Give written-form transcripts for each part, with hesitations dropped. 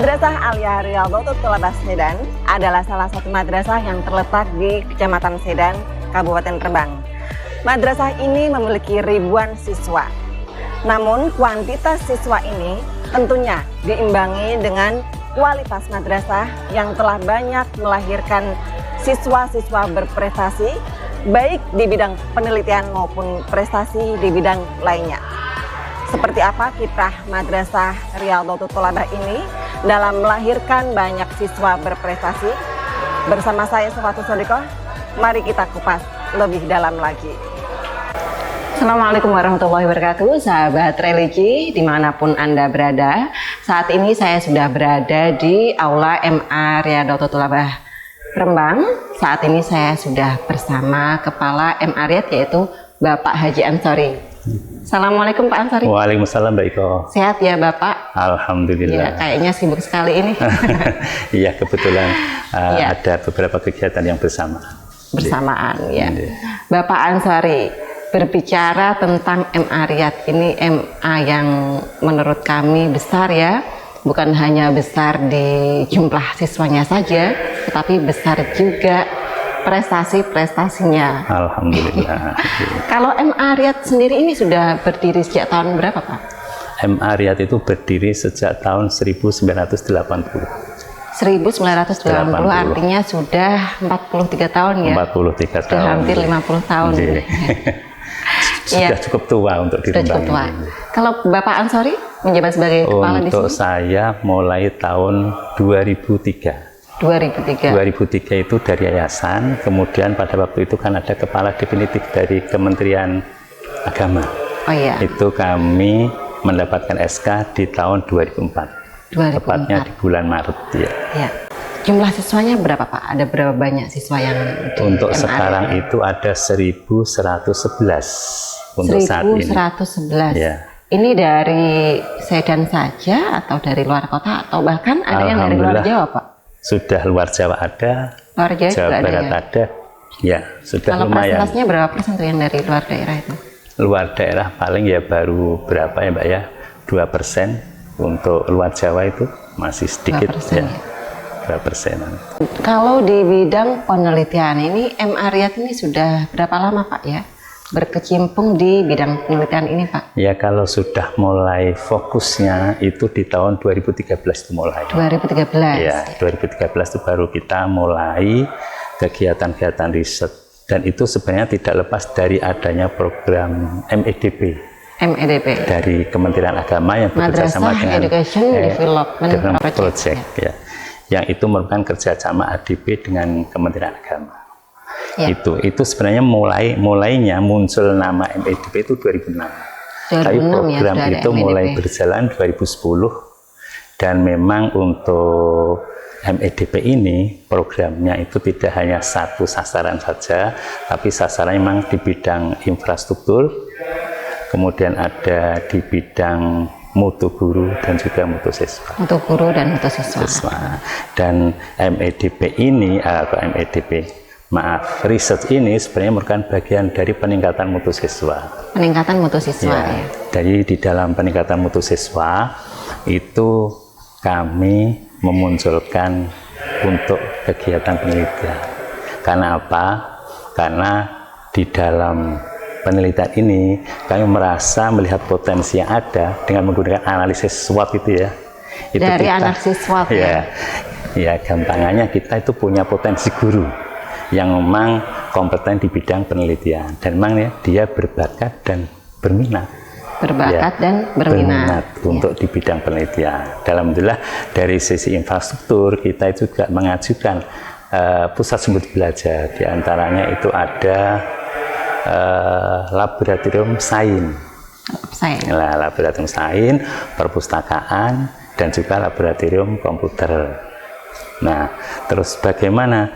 Madrasah Aliyah Riyadhatul Thalabah Sedan adalah salah satu madrasah yang terletak di Kecamatan Sedan, Kabupaten Rembang. Madrasah ini memiliki ribuan siswa. Namun kuantitas siswa ini tentunya diimbangi dengan kualitas madrasah yang telah banyak melahirkan siswa-siswa berprestasi baik di bidang penelitian maupun prestasi di bidang lainnya. Seperti apa kiprah Madrasah Riyadhatul Thalabah ini dalam melahirkan banyak siswa berprestasi? Bersama saya Safatul Sodikoh, mari kita kupas lebih dalam lagi. Assalamualaikum warahmatullahi wabarakatuh, sahabat religi dimanapun Anda berada. Saat ini saya sudah berada di Aula MA Riyadhatul Thalabah Rembang. Saat ini saya sudah bersama Kepala MA Riyad, yaitu Bapak Haji Ansori. Assalamualaikum Pak Ansori. Waalaikumsalam Mbak Iko. Sehat ya Bapak? Alhamdulillah. Ya, kayaknya sibuk sekali ini. Iya, kebetulan ada beberapa kegiatan yang bersamaan ya. Bapak Ansori, berbicara tentang MA Riyad ini, MA yang menurut kami besar ya, bukan hanya besar di jumlah siswanya saja, tetapi besar juga prestasi-prestasinya. Alhamdulillah. Kalau MA Riyad sendiri ini sudah berdiri sejak tahun berapa Pak? MA Riyad itu berdiri sejak tahun 1980. 1980 artinya sudah 43 tahun ya? 43 tahun. Sudah hampir 50 tahun. Sudah cukup tua untuk di Rembang ini. Kalau Bapak Ansori menjabat sebagai kepala di sini? Untuk saya mulai tahun 2003. 2003 itu dari yayasan, kemudian pada waktu itu kan ada kepala definitif dari Kementerian Agama. Oh iya. Itu kami mendapatkan SK di tahun 2004. Tepatnya di bulan Maret ya. Ya. Jumlah siswanya berapa Pak? Ada berapa banyak siswa yang untuk sekarang itu ada 1111 untuk saat ini. 1111. Ya. Ini dari Sedan saja atau dari luar kota atau bahkan ada yang dari luar Jawa Pak? Sudah luar Jawa ada, luar Jawa, Jawa Barat ada, ya sudah kalau lumayan. Kalau persentasinya berapa persen tuh yang dari luar daerah itu? Luar daerah paling ya baru berapa ya Mbak ya, 2%. Untuk luar Jawa itu masih sedikit ya, 2%. Kalau di bidang penelitian ini, MA Riyad ini sudah berapa lama Pak ya berkecimpung di bidang penelitian ini Pak? Ya kalau sudah mulai fokusnya itu di tahun 2013 itu mulai. 2013? Ya, 2013 itu baru kita mulai kegiatan-kegiatan riset. Dan itu sebenarnya tidak lepas dari adanya program MEDP. MEDP? Dari Kementerian Agama yang bekerja sama dengan Education Development Project ya. Yang itu merupakan kerjasama ADB dengan Kementerian Agama. Ya. Itu sebenarnya mulainya muncul nama MEDP itu 2006. Tapi program ya, itu MEDP mulai berjalan 2010 dan memang untuk MEDP ini programnya itu tidak hanya satu sasaran saja, tapi sasarannya memang di bidang infrastruktur, kemudian ada di bidang mutu guru dan juga mutu siswa. Mutu guru dan mutu siswa. Dan MEDP ini riset ini sebenarnya merupakan bagian dari peningkatan mutu siswa. Peningkatan mutu siswa ya. Jadi di dalam peningkatan mutu siswa itu kami memunculkan untuk kegiatan penelitian. Karena apa? Karena di dalam penelitian ini kami merasa melihat potensi yang ada dengan menggunakan analisis SWOT itu ya. Itu dari analisis SWOT ya, gampangannya kita itu punya potensi guru yang memang kompeten di bidang penelitian dan memang ya, dia berbakat dan berminat. Berbakat dan berminat untuk di bidang penelitian. Alhamdulillah dari sisi infrastruktur kita juga mengajukan pusat sumber belajar, di antaranya itu ada laboratorium sains. Nah, laboratorium sains, perpustakaan dan juga laboratorium komputer. Nah, terus bagaimana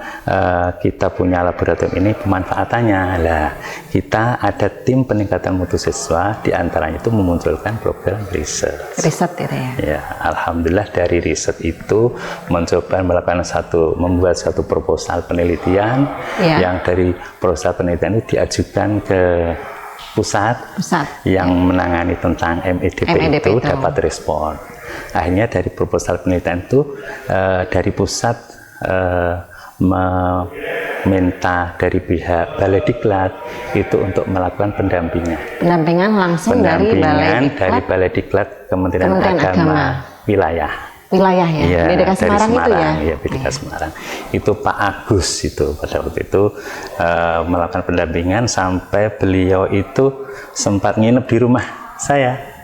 kita punya laboratorium ini pemanfaatannya? Lah, kita ada tim peningkatan mutu siswa, diantaranya itu memunculkan program riset. Riset itu ya? Ya, alhamdulillah dari riset itu mencoba membuat satu proposal penelitian yang dari proposal penelitian itu diajukan ke pusat yang menangani tentang MEDP itu dapat respon. Akhirnya dari proposal penelitian itu dari pusat meminta dari pihak Balediklat itu untuk melakukan pendampingan. Pendampingan langsung dari Balediklat Kementerian Agama wilayah ya, BDK Semarang itu ya? Iya, BDK Semarang. Itu Pak Agus itu pada waktu itu melakukan pendampingan sampai beliau itu sempat nginep di rumah saya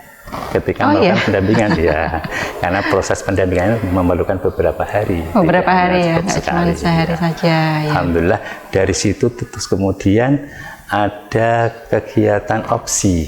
ketika melakukan pendampingan ya, karena proses pendampingannya memerlukan beberapa hari. Beberapa hari ya, nggak cuma sehari saja. Ya. Alhamdulillah dari situ terus kemudian ada kegiatan opsi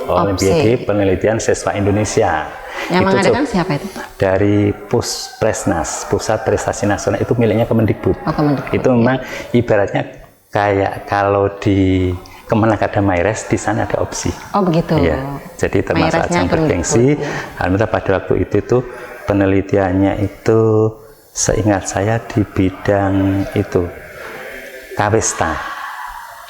Olimpiade Penelitian Siswa Indonesia. Yang mengadakan siapa itu? Dari Puspresnas, Pusat Prestasi Nasional, itu miliknya Kemendikbud. Kemendikbud. Itu memang ibaratnya kayak kalau di Kemenang ada Mayres, di sana ada opsi. Oh begitu. Ya, jadi termasuk ajang bergengsi. Alhamdulillah pada waktu itu penelitiannya itu seingat saya di bidang itu kawesta.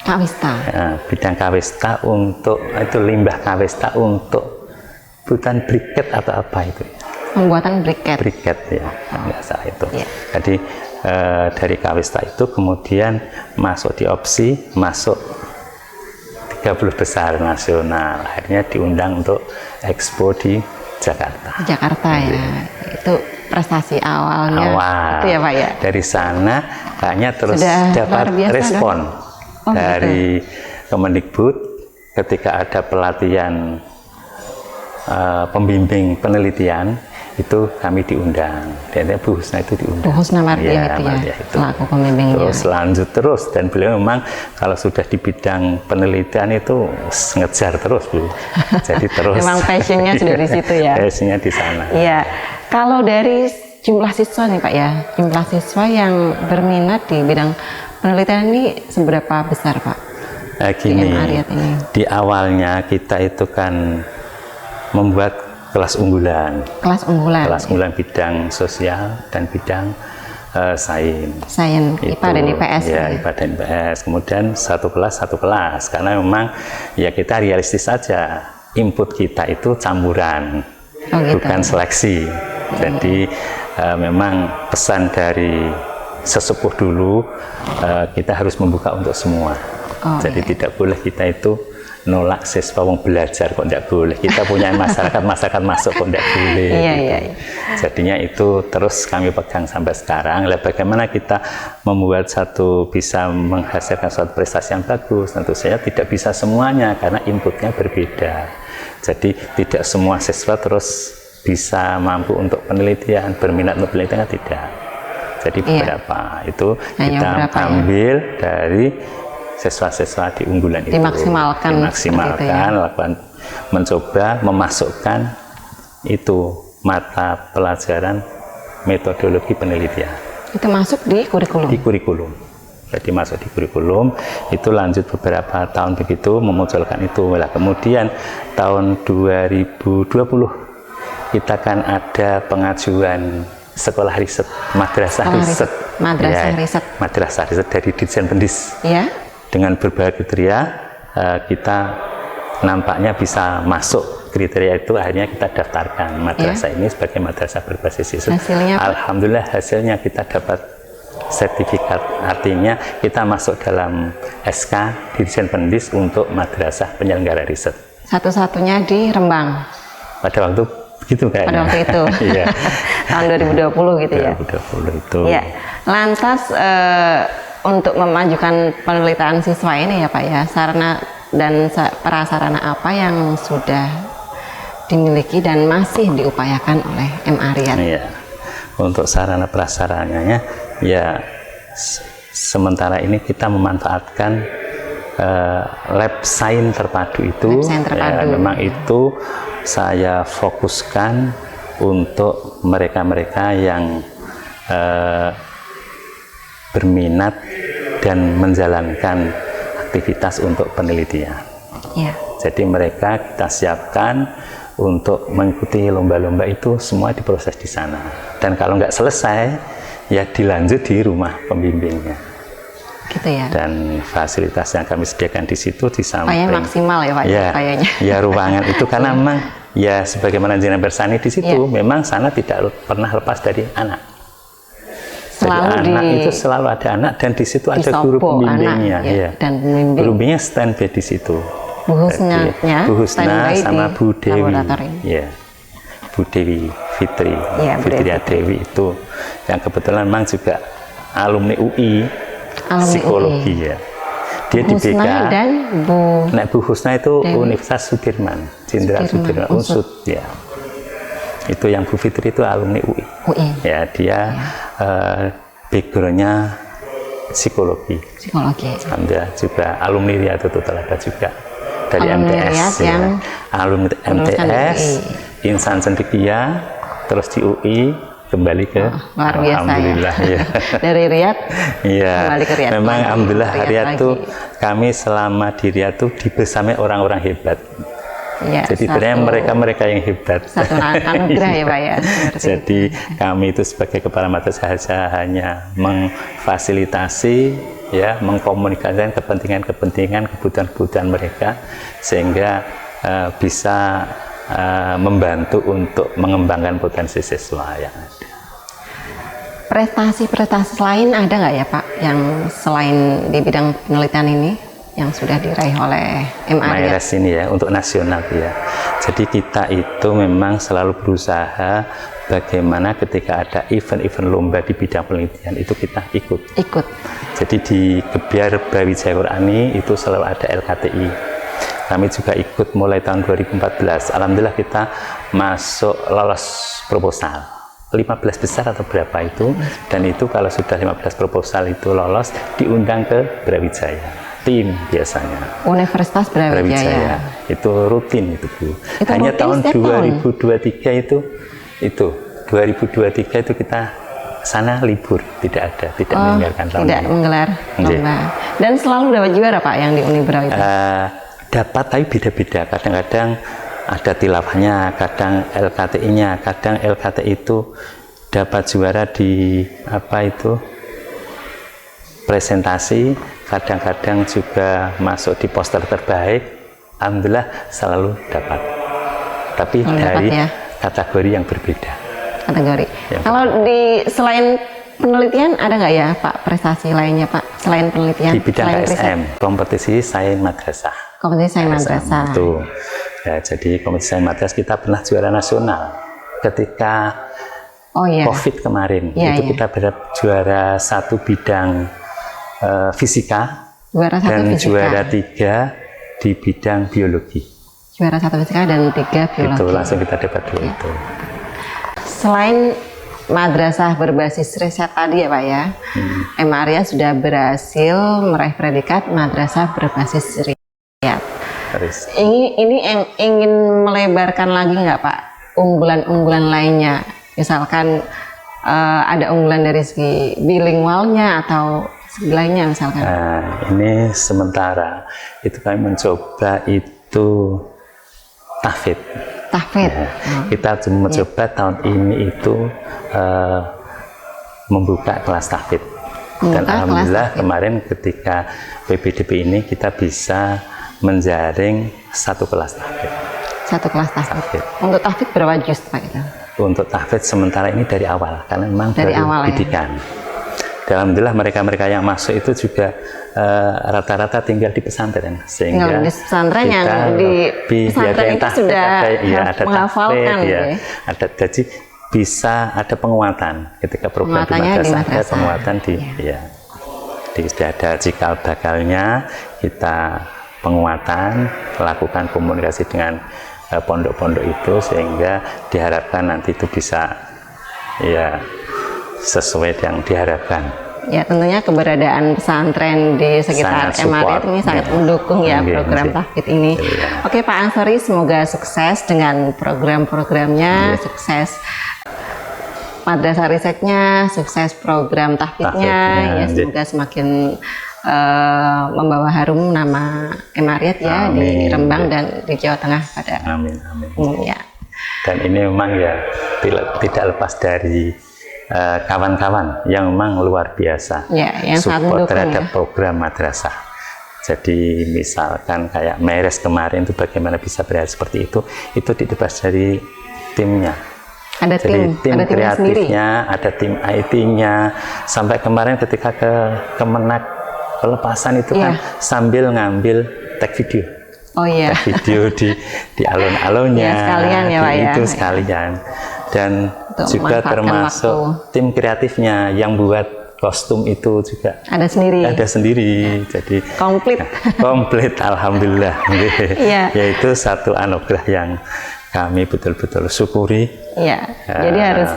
Ya, bidang kawesta untuk itu limbah kawesta untuk bukan briket atau apa itu. Pembuatan briket. Briket ya, nggak salah itu. Yeah. Jadi dari kawesta itu kemudian masuk di opsi, masuk 30 besar nasional, akhirnya diundang untuk expo di Jakarta. Ya, itu prestasi awalnya. Itu ya Pak ya. Dari sana kayaknya terus dapat respon dari Kemendikbud ketika ada pelatihan pembimbing penelitian. Itu kami diundang, dan Bu Husna itu diundang. Bu Husna Mardiah itu selaku pembimbingnya. Terus lanjut terus, dan beliau memang kalau sudah di bidang penelitian itu ngejar terus Bu. Jadi terus. Memang passionnya sudah di situ ya. Passionnya di sana. Iya. Kalau dari jumlah siswa nih Pak ya, jumlah siswa yang berminat di bidang penelitian ini seberapa besar Pak? Gini, di awalnya kita itu kan membuat kelas unggulan bidang sosial dan bidang sains IPA dan IPS ya, IPA dan IPS. Kemudian satu kelas karena memang ya kita realistis saja, input kita itu campuran, bukan seleksi. Jadi memang pesan dari sesepuh dulu, kita harus membuka untuk semua. Jadi tidak boleh kita itu nolak siswa wong belajar, kok tidak boleh. Kita punya masyarakat masuk kok tidak boleh. Iya. Jadinya itu terus kami pegang sampai sekarang. Bagaimana kita membuat bisa menghasilkan suatu prestasi yang bagus? Tentu saja tidak bisa semuanya karena inputnya berbeda. Jadi tidak semua siswa terus bisa mampu untuk penelitian, berminat untuk penelitian, tidak. Jadi beberapa itu kita ambil dari siswa-siswa di unggulan itu dimaksimalkan lakukan mencoba memasukkan itu mata pelajaran metodologi penelitian itu masuk di kurikulum. Jadi masuk di kurikulum itu lanjut beberapa tahun begitu memunculkan itu. Kemudian tahun 2020 kita kan ada pengajuan sekolah riset madrasah riset dari Ditjen Pendis dengan berbagai kriteria kita nampaknya bisa masuk kriteria itu, akhirnya kita daftarkan madrasah ini sebagai madrasah berbasis riset. Alhamdulillah hasilnya kita dapat sertifikat, artinya kita masuk dalam SK Ditjen Pendis untuk madrasah penyelenggara riset. Satu-satunya di Rembang. Pada waktu begitu kayaknya. Pada waktu itu. Iya. Tahun 2020 gitu ya. 2020 itu. Ya. Lantas untuk memajukan penelitian siswa ini ya Pak ya, sarana dan prasarana apa yang sudah dimiliki dan masih diupayakan oleh MA Riyad? Iya. Untuk sarana prasarananya ya sementara ini kita memanfaatkan lab sains terpadu itu. Ya, memang itu saya fokuskan untuk mereka-mereka yang berminat dan menjalankan aktivitas untuk penelitian. Ya. Jadi mereka kita siapkan untuk mengikuti lomba-lomba itu semua diproses di sana. Dan kalau nggak selesai, ya dilanjut di rumah pembimbingnya. Gitu ya. Dan fasilitas yang kami sediakan di situ di samping. Maksimal ya Pak? Ya, ya ruangan itu karena memang ya sebagaimana jenengan bersani di situ, memang sana tidak pernah lepas dari anak. Jadi anak itu selalu ada anak, dan di situ ada guru pembimbingnya, dan pembimbing. Guru pembimbingnya standby di situ. Bu Husna sama Bu Dewi, Bu Dewi Fitri, Fitria Dewi itu yang kebetulan memang juga alumni UI, psikologi ya. Dia di BK. Dan Bu Husna itu Universitas Sudirman, Jenderal Sudirman, Unsud ya. Itu yang Bu Fitri itu alumni UI. Ya, dia backgroundnya psikologi. Anda juga alumni Riyadhut Thalaba juga dari MTS ya. Alumni MTS, Insan Cendekia, terus di UI kembali ke luar biasa, alhamdulillah ya. Dari Riyadh kembali ke Riyadh. Memang alhamdulillah Riyadh tuh kami selama di Riyadh tuh dibersamai orang-orang hebat. Jadi sebenarnya mereka yang hebat. Satu anugerah ya Pak ya. Jadi kami itu sebagai kepala madrasah hanya memfasilitasi ya, mengkomunikasikan kepentingan kebutuhan mereka sehingga bisa membantu untuk mengembangkan potensi siswa yang ada. Prestasi-prestasi lain ada nggak ya Pak yang selain di bidang penelitian ini yang sudah diraih oleh MARIAT ini ya, untuk nasional ya. Jadi kita itu memang selalu berusaha bagaimana ketika ada event-event lomba di bidang penelitian itu kita ikut. Jadi di Gebyar Brawijaya Qur'ani itu selalu ada LKTI. Kami juga ikut mulai tahun 2014. Alhamdulillah kita masuk lolos proposal 15 besar atau berapa itu, dan itu kalau sudah 15 proposal itu lolos diundang ke Brawijaya. Tim biasanya Universitas Brawijaya itu rutin itu Bu. Hanya tahun 2023 itu 2023 itu kita sana libur, tidak mendengarkan tahun tidak menggelar lomba. Dan selalu dapat juara Pak yang di Uni Brawijaya. Dapat, tapi beda-beda. Kadang-kadang ada tilawahnya, kadang LKTI-nya, kadang LKTI itu dapat juara di presentasi, kadang-kadang juga masuk di poster terbaik. Alhamdulillah selalu dapat, tapi dari kategori yang berbeda. Kalau selain penelitian ada nggak ya Pak prestasi lainnya Pak selain penelitian? Di bidang KSM, kompetisi sains madrasah. Itu ya, jadi kompetisi sains madrasah kita pernah juara nasional ketika COVID kemarin. Kita berada juara 1 bidang fisika dan juara 3 di bidang biologi. Juara 1 fisika dan 3 biologi. Itu langsung kita dapat 2 itu. Selain madrasah berbasis riset tadi ya Pak ya, MARIAT sudah berhasil meraih predikat madrasah berbasis riset. Ini ingin melebarkan lagi nggak Pak unggulan-unggulan lainnya? Misalkan ada unggulan dari segi bilingualnya atau segi lainnya misalkan? Ini sementara itu kami mencoba itu tahfidz. Kita cuma mencoba tahun ini itu membuka kelas tahfidz. Dan alhamdulillah kemarin ketika PPDB ini kita bisa menjaring 1 kelas tahfidz. 1 kelas tahfidz. Untuk tahfidz berapa juz Pak itu? Untuk tahfidz sementara ini dari awal, karena memang dari awal bidikan. Alhamdulillah mereka yang masuk itu juga rata-rata tinggal di pesantren, sehingga di pesantren yang di pesantren itu sudah ada menghafalkan ada, jadi bisa ada penguatan ketika program di madrasah, ada penguatan sudah ada cikal bakalnya, kita penguatan, lakukan komunikasi dengan pondok-pondok itu sehingga diharapkan nanti itu bisa sesuai yang diharapkan. Ya, tentunya keberadaan pesantren di sekitar MARIAT ini sangat mendukung program tahfidz ini. Oke Pak Ansori, semoga sukses dengan program-programnya, sukses madrasah risetnya, sukses program tahfidznya, semoga semakin membawa harum nama MARIAT di Rembang dan di Jawa Tengah pada umumnya. Dan ini memang tidak lepas dari kawan-kawan yang memang luar biasa, yang support terhadap program madrasah. Jadi misalkan kayak Meres kemarin itu bagaimana bisa berhasil seperti itu dibahas dari timnya. Ada Jadi tim ada timnya sendiri. kreatifnya, ada tim IT-nya. Sampai kemarin ketika ke Kemenak pelepasan itu kan sambil ngambil tag video. Oh iya. Tag video di alun-alunnya. Ya, sekalian ya Pak ya. Itu sekalian. Dan Untuk juga memanfaatkan termasuk tim kreatifnya yang buat kostum itu juga ada sendiri. Ada sendiri. Jadi Komplit. komplit, alhamdulillah. Iya. Yaitu satu anugerah yang kami betul-betul syukuri. Iya. Jadi harus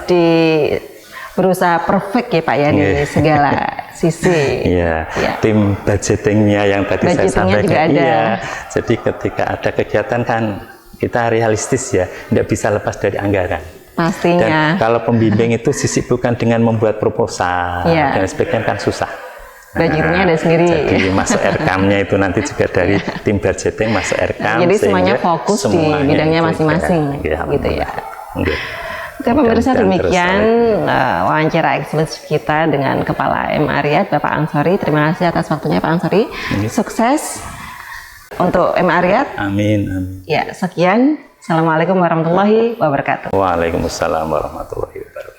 berusaha perfect ya Pak ya di segala sisi. Iya. Iya. Tim budgetingnya yang tadi saya Budgetingnya juga sampaikan. ada. Iya. Jadi ketika ada kegiatan kan kita realistis ya, tidak bisa lepas dari anggaran. Pastinya. Dan kalau pembimbing itu disibukkan dengan membuat proposal dan sebagainya kan susah. Budgetnya ada sendiri. Jadi masuk RKAM-nya itu nanti juga dari tim budgeting masuk RKAM. Jadi semuanya fokus di bidangnya masing-masing, gitu ya. Oke pemirsa, demikian wawancara eksklusif kita dengan Kepala M. Aryat, Bapak Ansori. Terima kasih atas waktunya Pak Ansori. Sukses untuk M. Aryat. Amin, amin. Ya, sekian. Assalamualaikum warahmatullahi wabarakatuh. Waalaikumsalam warahmatullahi wabarakatuh.